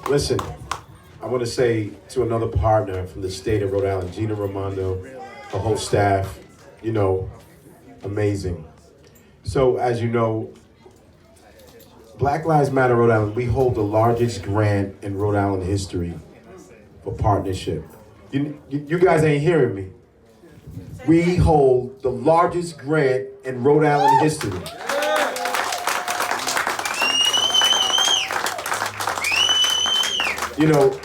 Listen, I want to say to another partner from the state of Rhode Island, Gina Raimondo, her whole staff, you know, amazing. So, as you know, Black Lives Matter Rhode Island, we hold the largest grant in Rhode Island history for partnership. You guys ain't hearing me. We hold the largest grant in Rhode Island history. You know,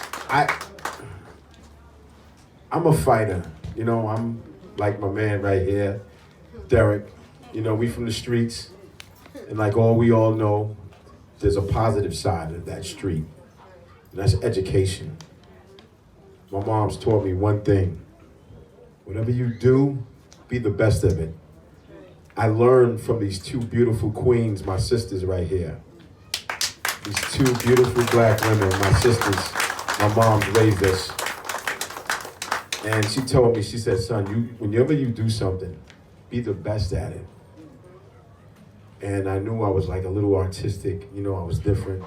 I'm a fighter. You know, I'm like my man right here, Derek. You know, we from the streets, and like we all know, there's a positive side of that street, and that's education. My mom's taught me one thing: whatever you do, be the best of it. I learned from these two beautiful queens, my sisters right here. These two beautiful black women, my sisters, my mom's raised us. And she told me, she said, son, whenever you do something, be the best at it. And I knew I was like a little artistic, you know, I was different,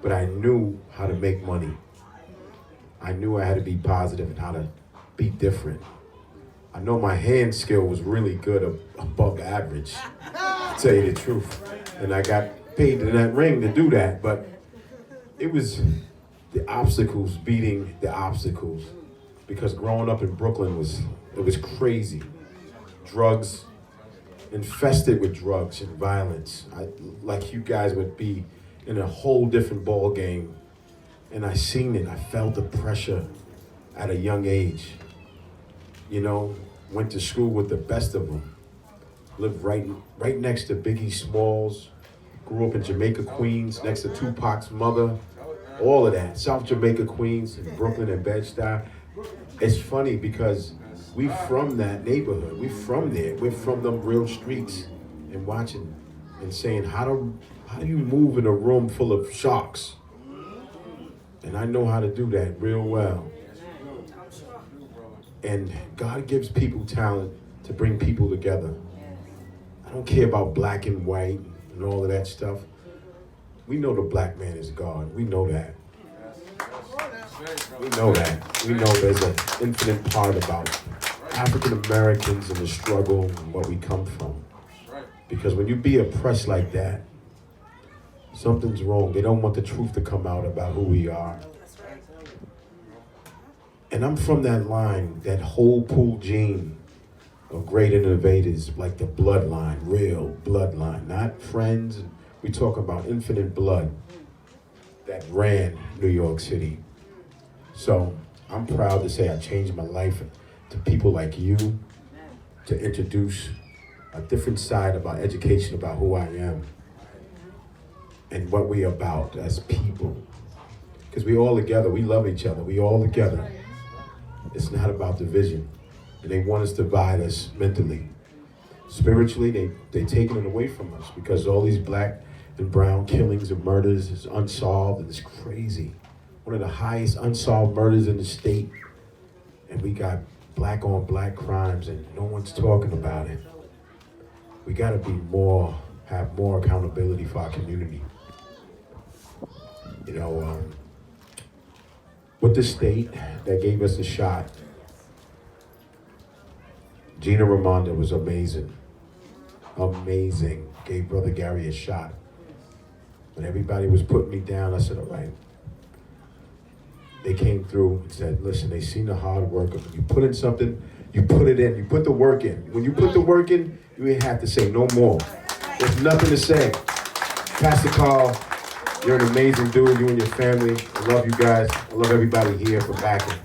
but I knew how to make money. I knew I had to be positive and how to be different. I know my hand skill was really good, above average, to tell you the truth. And I got paid in that ring to do that, but it was the obstacles beating the obstacles, because growing up in Brooklyn was crazy. Drugs, infested with drugs and violence. Like you guys would be in a whole different ball game, and I seen it. I felt the pressure at a young age. You know, went to school with the best of them. Lived right next to Biggie Smalls. Grew up in Jamaica, Queens, next to Tupac's mother. All of that. South Jamaica, Queens, and Brooklyn and Bed-Stuy. It's funny because we from that neighborhood. We from there. We're from them real streets, and watching and saying, how do you move in a room full of sharks? And I know how to do that real well. And God gives people talent to bring people together. I don't care about black and white and all of that stuff. We know the black man is God. We know that. We know that. We know there's an infinite part about African Americans and the struggle and what we come from. Because when you be oppressed like that, something's wrong. They don't want the truth to come out about who we are. And I'm from that line, that whole pool gene of great innovators, like the bloodline, real bloodline, not friends. We talk about infinite blood that ran New York City. So I'm proud to say I changed my life to people like you, to introduce a different side about education, about who I am and what we're about as people. Because we all together, we love each other, we all together. It's not about division. And they want us to divide us mentally. Spiritually, they taking it away from us because all these black and brown killings and murders is unsolved, and it's crazy. One of the highest unsolved murders in the state. And we got black on black crimes and no one's talking about it. We gotta have more accountability for our community. You know, with the state that gave us a shot, Gina Raimondo was amazing. Amazing. Gave Brother Gary a shot. When everybody was putting me down, I said, all right. They came through and said, listen, they seen the hard work. When you put in something, you put it in. You put the work in. When you put the work in, you ain't have to say no more. There's nothing to say. Pastor Carl, you're an amazing dude, you and your family. I love you guys. I love everybody here for backing.